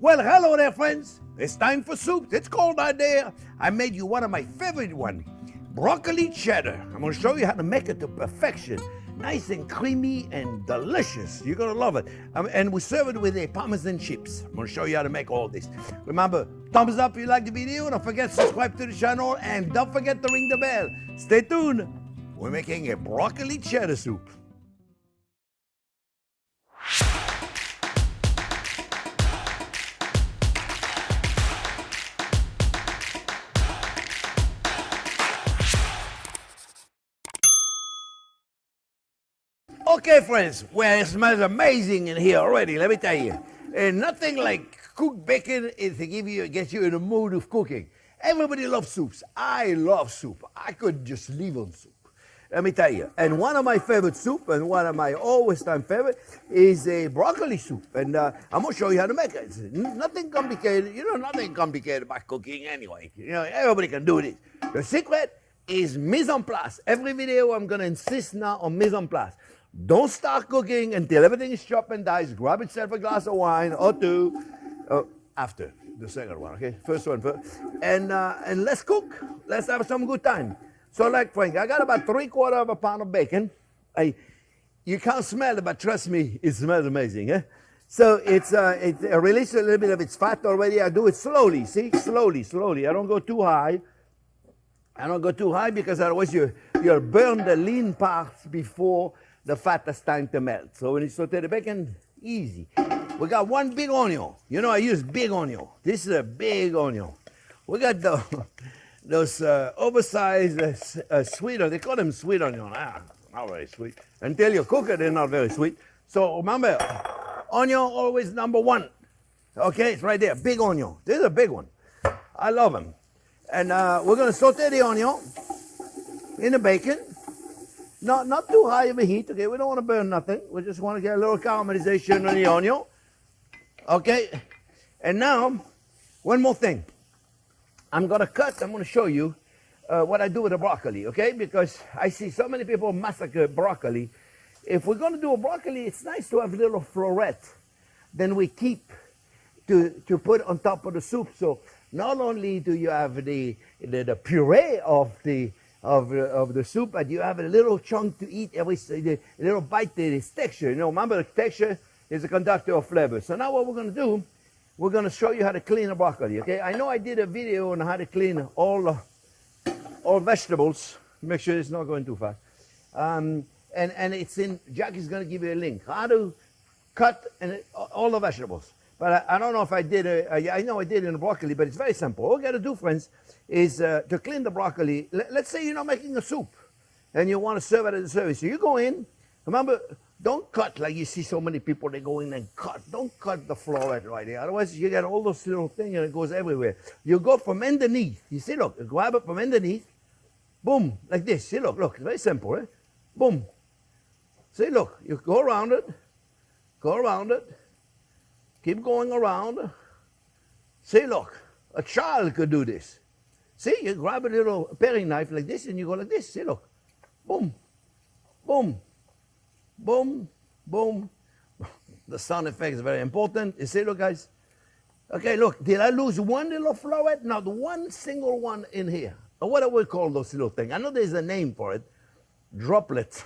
Well, hello there, friends. It's time for soup. It's cold out there. I made you one of my favorite ones, broccoli cheddar. I'm going to show you how to make it to perfection. Nice and creamy and delicious. You're going to love it. And we serve it with a Parmesan chips. I'm going to show you how to make all this. Remember, thumbs up if you like the video. Don't forget to subscribe to the channel. And don't forget to ring the bell. Stay tuned. We're making a broccoli cheddar soup. Okay, friends, well, it smells amazing in here already, let me tell you. And nothing like cooked bacon is to get you in the mood of cooking. Everybody loves soups. I love soup. I could just live on soup. Let me tell you. And one of my favorite soup, and one of my always time favorite, is a broccoli soup. And I'm going to show you how to make it. It's nothing complicated. You know, nothing complicated about cooking anyway. You know, everybody can do this. The secret is mise en place. Every video I'm going to insist now on mise en place. Don't start cooking until everything is chopped and diced. Grab yourself a glass of wine or two after the second one, okay? First one first. And let's cook. Let's have some good time. So like Frank, I got about 3/4 of a pound of bacon. You can't smell it, but trust me, it smells amazing, eh? So it releases a little bit of its fat already. I do it slowly, see? Slowly. I don't go too high. I don't go too high because otherwise you'll burn the lean parts before the fat has time to melt. So when you saute the bacon, easy. We got one big onion. You know I use big onion. This is a big onion. We got those oversized sweet, they call them sweet onion. Not very sweet. Until you cook it, they're not very sweet. So remember, onion always number one. Okay, it's right there, big onion. This is a big one. I love them. And we're gonna saute the onion in the bacon. Not too high of a heat, okay? We don't want to burn nothing. We just want to get a little caramelization on the onion. Okay? And now, one more thing. I'm going to show you what I do with the broccoli, okay? Because I see so many people massacre broccoli. If we're going to do a broccoli, it's nice to have a little floret. Then we keep to put on top of the soup. So not only do you have the puree of the soup, but you have a little chunk to eat a little bite that is texture. You know, remember the texture is a conductor of flavor. So now what we're going to do, we're going to show you how to clean a broccoli, okay? I know I did a video on how to clean all vegetables. Make sure it's not going too fast. And it's in, Jack is going to give you a link. How to cut all the vegetables. But I don't know if I did, I know I did in the broccoli, but it's very simple. All we got to do, friends, is to clean the broccoli. Let's say you're not making a soup and you want to serve it as a service. So you go in, remember, don't cut like you see so many people, they go in and cut. Don't cut the floret right there. Otherwise, you get all those little things and it goes everywhere. You go from underneath. You see, look, you grab it from underneath. Boom, like this. See, look, it's very simple, eh? Boom. See, look, you go around it. Keep going around. See, look, a child could do this. See, you grab a little paring knife like this and you go like this. See, look. Boom, boom, boom, boom. The sound effect is very important. You see, look, guys. Okay, look, did I lose one little floret? Not one single one in here. What do we call those little things? I know there's a name for it. Droplets.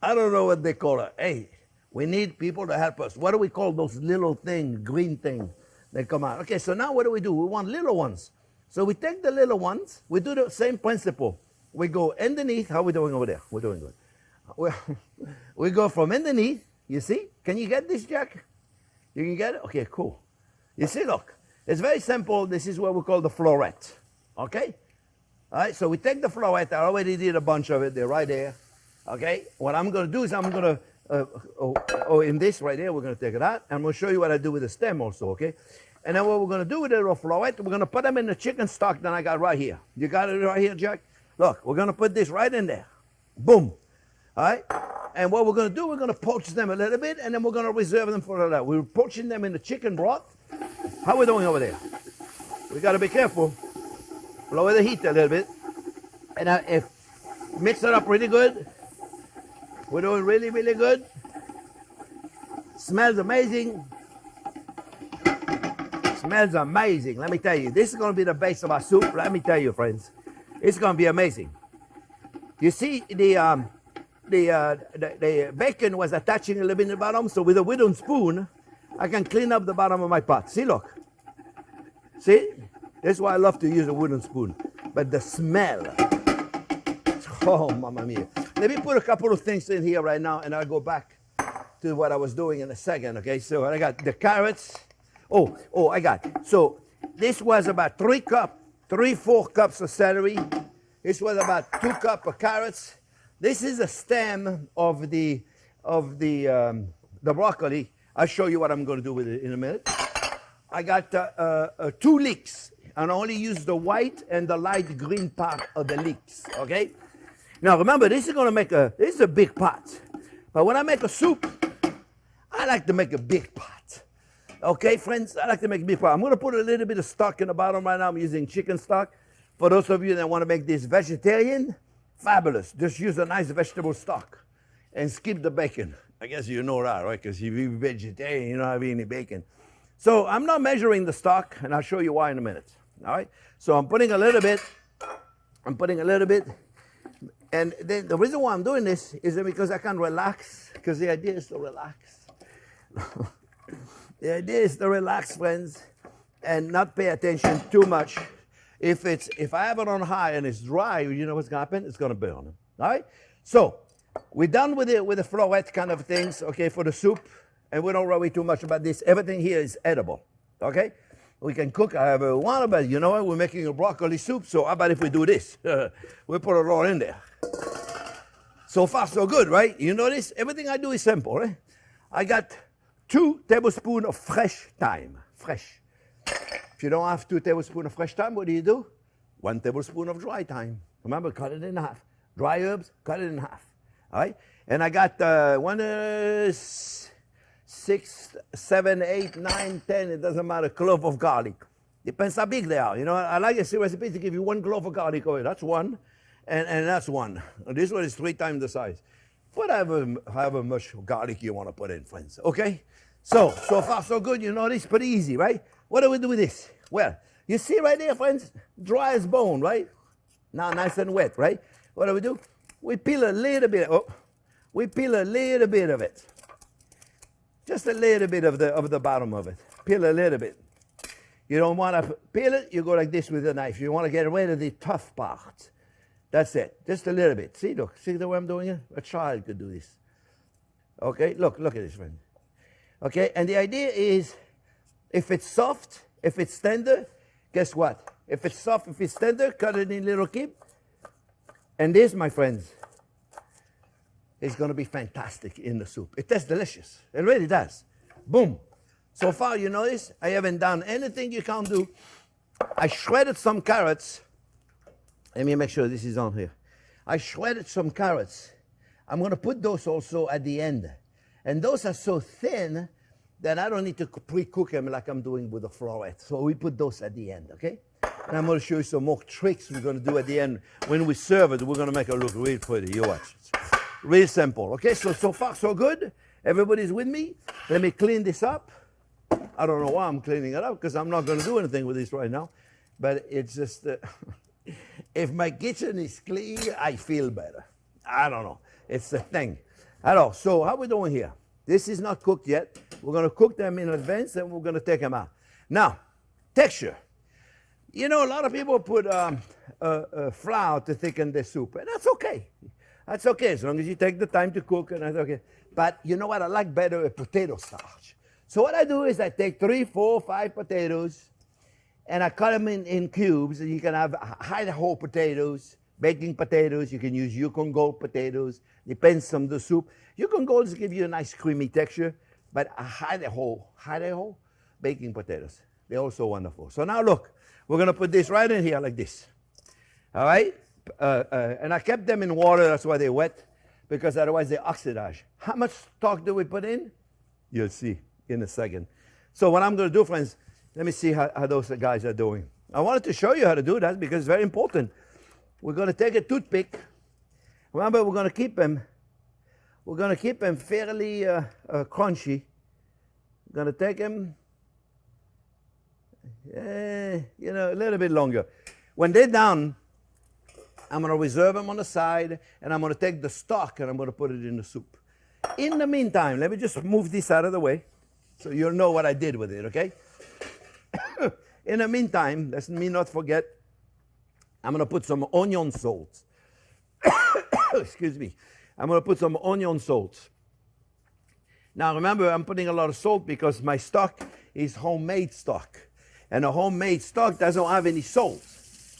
I don't know what they call it. Hey, we need people to help us. What do we call those little things, green things that come out? Okay, so now what do? We want little ones. So we take the little ones, we do the same principle. We go underneath. How are we doing over there? We're doing good. We go from underneath, you see? Can you get this, Jack? You can get it? Okay, cool. You see, look, it's very simple. This is what we call the floret, okay? All right, so we take the floret. I already did a bunch of it. They're right there, okay? What I'm going to do is I'm going to, in this right there, we're going to take it out. And I'm going to show you what I do with the stem also, okay? And then what we're going to do with the little floret, we're going to put them in the chicken stock that I got right here. You got it right here, Jack? Look, we're going to put this right in there. Boom. All right? And what we're going to do, we're going to poach them a little bit, and then we're going to reserve them for that. We're poaching them in the chicken broth. How are we doing over there? We got to be careful. Lower the heat a little bit. And mix it up really good. We're doing really, really good. Smells amazing. Smells amazing. Let me tell you, this is going to be the base of our soup. Let me tell you, friends, it's going to be amazing. You see, the bacon was attaching a little bit in the bottom, so with a wooden spoon, I can clean up the bottom of my pot. See, look. See? That's why I love to use a wooden spoon. But the smell, oh, mamma mia. Let me put a couple of things in here right now, and I'll go back to what I was doing in a second, okay? So I got the carrots. Oh, I got. So this was about 4 cups of celery. This was about 2 cups of carrots. This is the stem of the broccoli. I'll show you what I'm going to do with it in a minute. I got 2 leeks, and I only use the white and the light green part of the leeks, okay? Now remember, this is a big pot. But when I make a soup, I like to make a big pot. Okay, friends, I like to make a big pot. I'm going to put a little bit of stock in the bottom right now. I'm using chicken stock. For those of you that want to make this vegetarian, fabulous. Just use a nice vegetable stock and skip the bacon. I guess you know that, right? Because if you're vegetarian, you don't have any bacon. So I'm not measuring the stock, and I'll show you why in a minute. All right? So I'm putting a little bit. And then the reason why I'm doing this is because I can relax, because the idea is to relax. The idea is to relax, friends, and not pay attention too much. If I have it on high and it's dry, you know what's going to happen? It's going to burn. All right? So we're done with the floret kind of things, okay, for the soup. And we don't worry too much about this. Everything here is edible, okay? We can cook however we want, but you know what? We're making a broccoli soup, so how about if we do this? We put it all in there. So far, so good, right? You notice everything I do is simple, right? I got 2 tablespoons of fresh thyme, fresh. If you don't have 2 tablespoons of fresh thyme, what do? 1 tablespoon of dry thyme. Remember, cut it in half. Dry herbs, cut it in half. All right? And I got 6, 7, 8, 9, 10, it doesn't matter, clove of garlic. Depends how big they are. You know, I like a recipe to give you 1 clove of garlic. Oh, that's 1, and that's 1. And this one is 3 times the size. However much garlic you want to put in, friends. Okay? So far so good. You know, this is pretty easy, right? What do we do with this? Well, you see right there, friends, dry as bone, right? Now nice and wet, right? What do? We peel a little bit. We peel a little bit of it. Just a little bit of the bottom of it. Peel a little bit. You don't want to peel it, you go like this with a knife. You want to get rid of the tough part. That's it. Just a little bit. See, look. See the way I'm doing it? A child could do this. Okay? Look at this, friend. Okay? And the idea is, if it's soft, if it's tender, guess what? If it's soft, if it's tender, cut it in little cubes. And this, my friends, is going to be fantastic in the soup. It tastes delicious. It really does. Boom. So far, you notice, I haven't done anything you can't do. I shredded some carrots. Let me make sure this is on here. I shredded some carrots. I'm going to put those also at the end. And those are so thin that I don't need to pre-cook them like I'm doing with the floret. So we put those at the end, okay? And I'm going to show you some more tricks we're going to do at the end. When we serve it, we're going to make it look real pretty. You watch. It's real simple, okay? So far, so good. Everybody's with me. Let me clean this up. I don't know why I'm cleaning it up, because I'm not going to do anything with this right now. But it's just, if my kitchen is clean, I feel better. I don't know. It's the thing. Alors, so how we doing here? This is not cooked yet. We're going to cook them in advance, and we're going to take them out. Now, texture. You know, a lot of people put flour to thicken their soup, and that's okay. That's okay, as long as you take the time to cook, and that's okay. But you know what? I like better a potato starch. So what I do is I take 3, 4, 5 potatoes, and I cut them in cubes. And you can have hide-whole potatoes, baking potatoes. You can use Yukon Gold potatoes. Depends on the soup. Yukon Golds give you a nice creamy texture, but a hide-whole baking potatoes, they're also wonderful. So now look, we're going to put this right in here like this. All right? And I kept them in water. That's why they're wet, because otherwise they oxidize. How much stock do we put in? You'll see in a second. So what I'm going to do, friends, let me see how those guys are doing. I wanted to show you how to do that because it's very important. We're going to take a toothpick. Remember, we're going to keep them fairly crunchy. We're going to take them, a little bit longer. When they're done, I'm going to reserve them on the side, and I'm going to take the stock and I'm going to put it in the soup. In the meantime, let me just move this out of the way so you'll know what I did with it, okay? In the meantime, let me not forget, I'm going to put some onion salt. Excuse me. I'm going to put some onion salt. Now remember, I'm putting a lot of salt because my stock is homemade stock. And a homemade stock doesn't have any salt.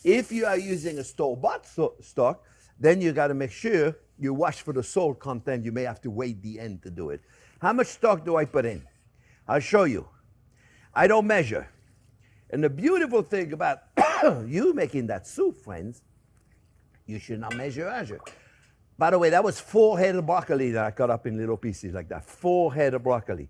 If you are using a store-bought stock, then you got to make sure you watch for the salt content. You may have to wait the end to do it. How much stock do I put in? I'll show you. I don't measure. And the beautiful thing about you making that soup, friends, you should not measure. By the way, that was 4 heads of broccoli that I cut up in little pieces like that. 4 heads of broccoli.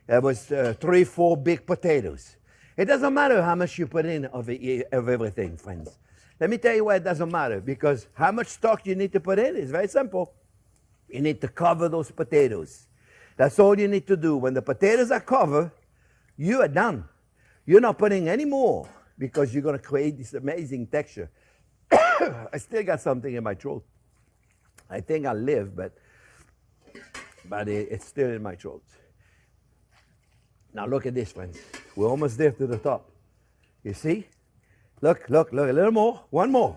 That was 3, 4 big potatoes. It doesn't matter how much you put in of everything, friends. Let me tell you why it doesn't matter. Because how much stock you need to put in is very simple. You need to cover those potatoes. That's all you need to do. When the potatoes are covered, you are done. You're not putting any more because you're going to create this amazing texture. I still got something in my throat. I think I'll live, but it's still in my throat. Now look at this, friends. We're almost there to the top. You see? Look, a little more. One more.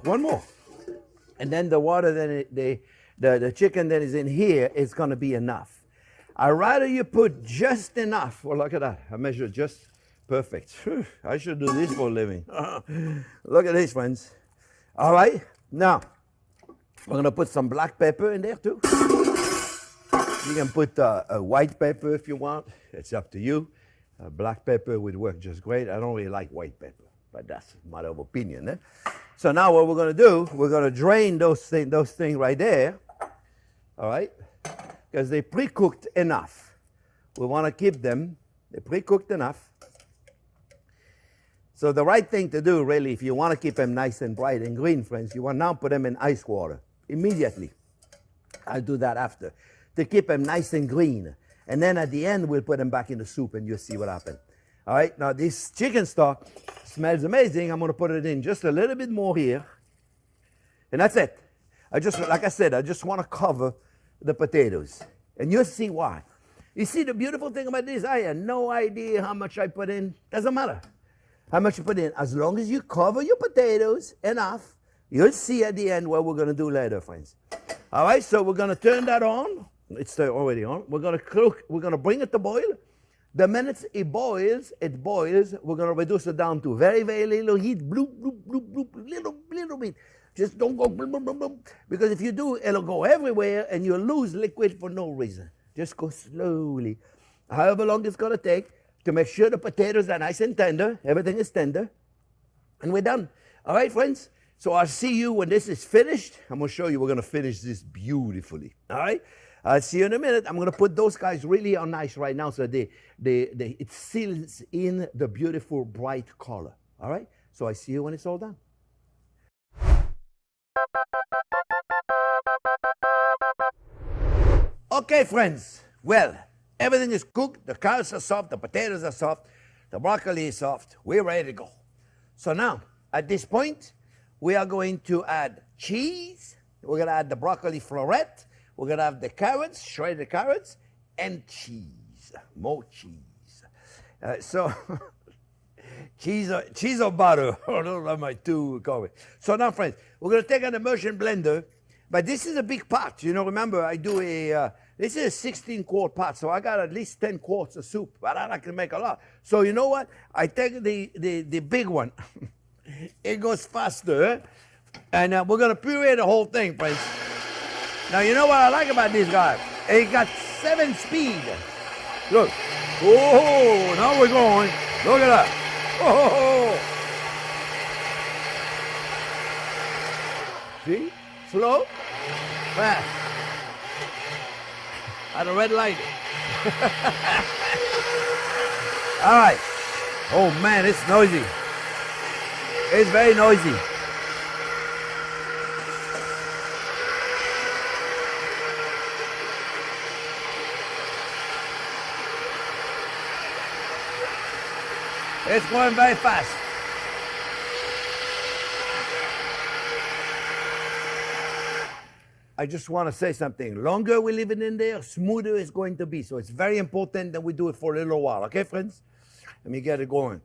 And then the water, then the chicken that is in here is going to be enough. I'd rather you put just enough. Well, look at that. I measured just perfect. I should do this for a living. Look at this, friends. All right. Now, we're going to put some black pepper in there, too. You can put a white pepper if you want. It's up to you. Black pepper would work just great. I don't really like white pepper, but that's a matter of opinion. Eh? So now what we're going to do, we're going to drain those things right there, all right, because they're pre-cooked enough. We want to keep them, they're pre-cooked enough. So the right thing to do, really, if you want to keep them nice and bright and green, friends, you want to now put them in ice water immediately. I'll do that after, to keep them nice and green. And then at the end, we'll put them back in the soup and you'll see what happens. All right, now this chicken stock smells amazing. I'm going to put it in just a little bit more here. And that's it. Like I said, I just want to cover the potatoes. And you'll see why. You see, the beautiful thing about this, I had no idea how much I put in. Doesn't matter how much you put in. As long as you cover your potatoes enough, you'll see at the end what we're going to do later, friends. All right, so we're going to turn that on. It's already on. We're going to cook. We're going to bring it to boil. The minute it boils, we're going to reduce it down to very, very little heat. Bloop, bloop, bloop, bloop, little bit. Just don't go bloop, bloop, bloop, bloop. Because if you do, it'll go everywhere and you'll lose liquid for no reason. Just go slowly. However long it's going to take to make sure the potatoes are nice and tender. Everything is tender. And we're done. All right, friends? So I'll see you when this is finished. I'm going to show you we're going to finish this beautifully. All right? I'll see you in a minute. I'm going to put those guys really on ice right now so it seals in the beautiful bright color. All right? So I see you when it's all done. Okay, friends. Well, everything is cooked. The carrots are soft. The potatoes are soft. The broccoli is soft. We're ready to go. So now, at this point, we are going to add cheese. We're going to add the broccoli florette. We're going to have the carrots, shredded carrots, and cheese. More cheese. Cheese or butter. Those are my two comments. So now, friends, we're going to take an immersion blender. But this is a big pot. You know, remember, I do this is a 16-quart pot. So I got at least 10 quarts of soup. But I can make a lot. So you know what? I take the big one. It goes faster. Eh? And we're going to puree the whole thing, friends. Now, you know what I like about this guy? He got 7 speed. Look. Oh, now we're going. Look at that. Oh. See? Slow. Fast. At a red light. All right. Oh, man, it's noisy. It's very noisy. It's going very fast. I just want to say something. Longer we leave it in there, smoother it's going to be. So it's very important that we do it for a little while. Okay, friends? Let me get it going.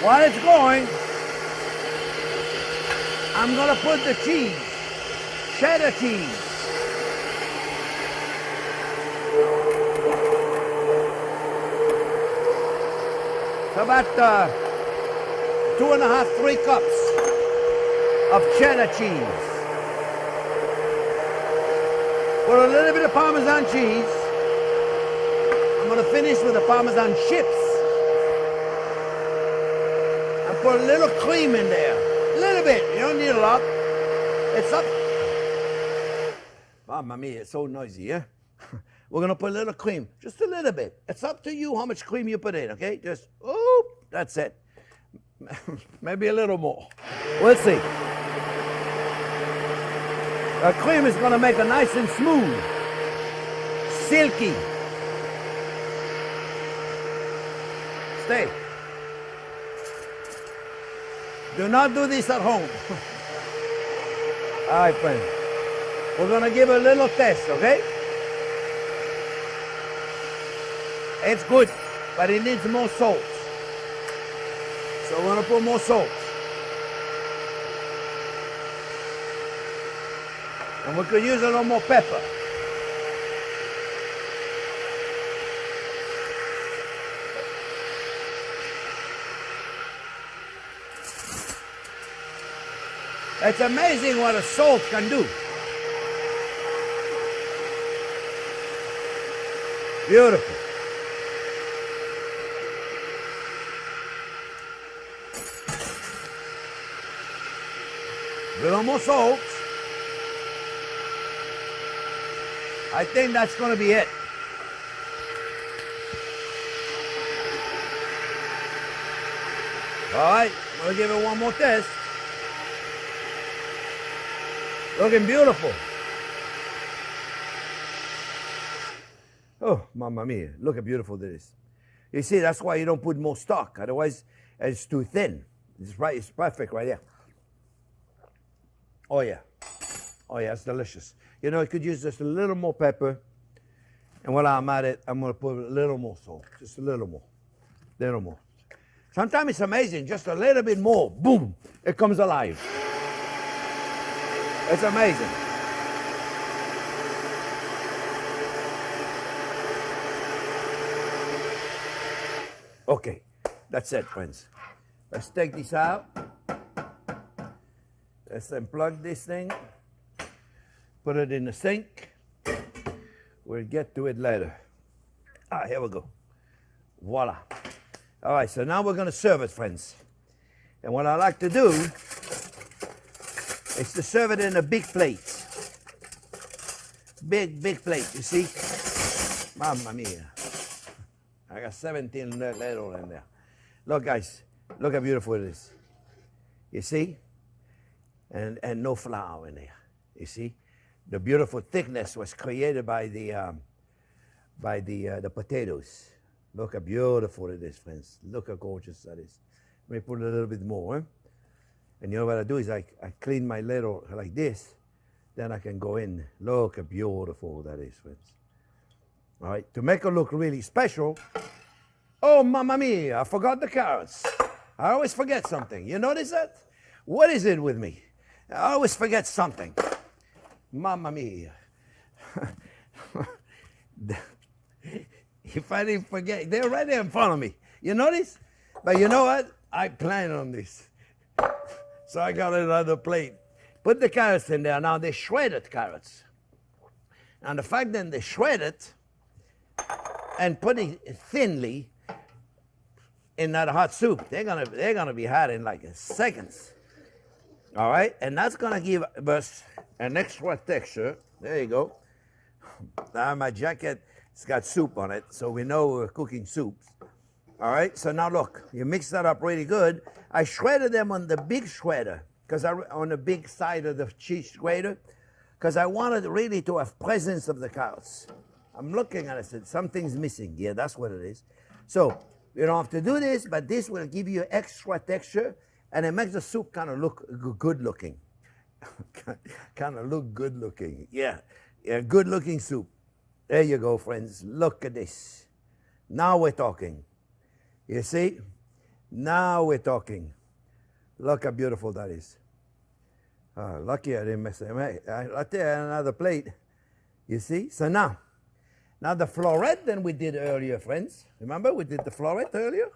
While it's going, I'm going to put the cheese, cheddar cheese. So about 2.5, 3 cups of cheddar cheese. Put a little bit of Parmesan cheese. I'm going to finish with the Parmesan chips. Put a little cream in there. A little bit. You don't need a lot. It's up. Mamma mia, it's so noisy, yeah? We're going to put a little cream. Just a little bit. It's up to you how much cream you put in, okay? Just, oop, that's it. Maybe a little more. We'll see. The cream is going to make it nice and smooth. Silky. Stay. Do not do this at home. All right, friends. We're going to give a little test, okay? It's good, but it needs more salt. So we're going to put more salt. And we could use a little more pepper. It's amazing what a salt can do. Beautiful. A little more salt. I think that's going to be it. All right, we'll give it one more test. Looking beautiful. Oh, mamma mia, look how beautiful this is. You see, that's why you don't put more stock. Otherwise, it's too thin. It's right, it's perfect right there. Oh yeah. Oh yeah, it's delicious. You know, you could use just a little more pepper. And while I'm at it, I'm going to put a little more salt. Just a little more. Little more. Sometimes it's amazing, just a little bit more. Boom, it comes alive. It's amazing. Okay, that's it, friends. Let's take this out. Let's unplug this thing. Put it in the sink. We'll get to it later. Ah, here we go. Voila. All right, so now we're going to serve it, friends. And what I like to do is to serve it in a big plate. Big plate, you see? Mamma mia. I got 17 little in there. Look, guys, look how beautiful it is. You see? And no flour in there. You see? The beautiful thickness was created by the potatoes. Look how beautiful it is, friends. Look how gorgeous that is. Let me put a little bit more. And you know what I do is I clean my ladle like this. Then I can go in. Look how beautiful that is, friends. All right, to make it look really special. Oh, mamma mia, I forgot the carrots. I always forget something. You notice that? What is it with me? I always forget something. Mamma mia. If I didn't forget, they're right there in front of me. You notice? But you know what? I plan on this. So I got another plate. Put the carrots in there. Now they're shredded carrots. And the fact that they shred it and put it thinly in that hot soup, they're gonna be hot in like seconds. All right, and that's gonna give us an extra texture. There you go. Now my jacket, it's got soup on it, so we know we're cooking soups. All right, so now look, you mix that up really good. I shredded them on the big shredder, on the big side of the cheese grater, because I wanted really to have presence of the carrots. I'm looking at it, said something's missing. Yeah, that's what it is. So you don't have to do this, but this will give you extra texture, and it makes the soup kind of look good looking. Kind of look good looking. Yeah, good looking soup. There you go, friends. Look at this. Now we're talking. You see? Now we're talking. Look how beautiful that is. Lucky I didn't mess it up. I'll tell you another plate. You see? So now the floret then we did earlier, friends. Remember we did the floret earlier?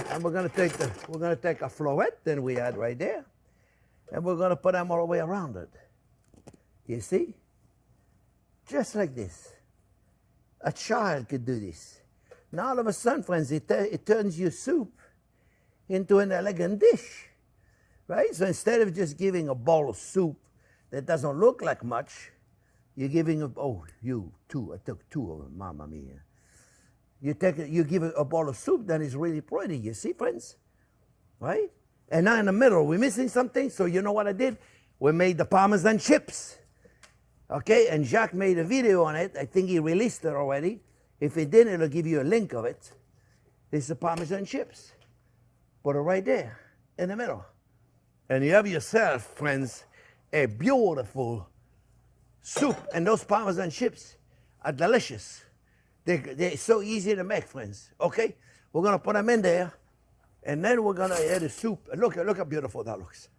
And we're gonna take a floret then we had right there, and we're gonna put them all the way around it. You see? Just like this. A child could do this. Now all of a sudden, friends, it turns your soup into an elegant dish, right? So instead of just giving a bowl of soup that doesn't look like much, you're giving I took two of them, mamma mia. You give a bowl of soup that is really pretty, you see, friends? Right? And now in the middle, we're missing something, so you know what I did? We made the Parmesan chips. Okay, and Jacques made a video on it. I think he released it already. If he didn't, it'll give you a link of it. This is the Parmesan chips. Put it right there in the middle. And you have yourself, friends, a beautiful soup. And those Parmesan chips are delicious. They're so easy to make, friends. Okay? We're going to put them in there. And then we're going to add the soup. Look how beautiful that looks.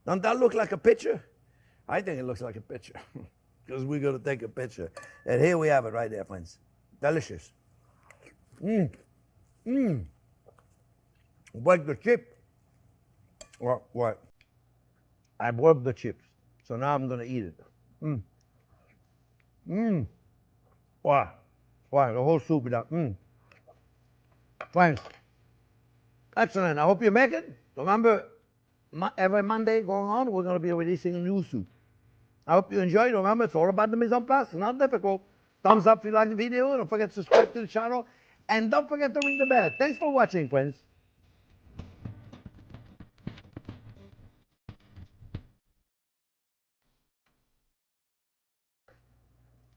Don't that look like a picture? I think it looks like a picture. Because we're going to take a picture. And here we have it right there, friends. Delicious. Like the chip. What? I broke the chips. So now I'm going to eat it. Wow. Wow, the whole soup is out. Friends. Excellent. I hope you make it. Remember, every Monday going on, we're going to be releasing a new soup. I hope you enjoyed. Remember, it's all about the mise en place. It's not difficult. Thumbs up if you like the video. Don't forget to subscribe to the channel. And don't forget to ring the bell. Thanks for watching, friends.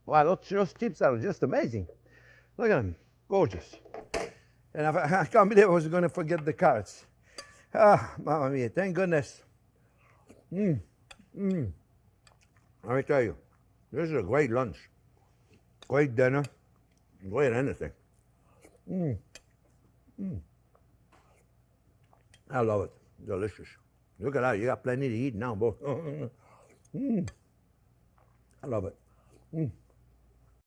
Wow, those chips are just amazing. Look at them. Gorgeous. And I can't believe I was going to forget the carrots. Ah, mamma mia. Thank goodness. Let me tell you, this is a great lunch, great dinner, great anything. I love it. Delicious. Look at that. You got plenty to eat now, boy. I love it.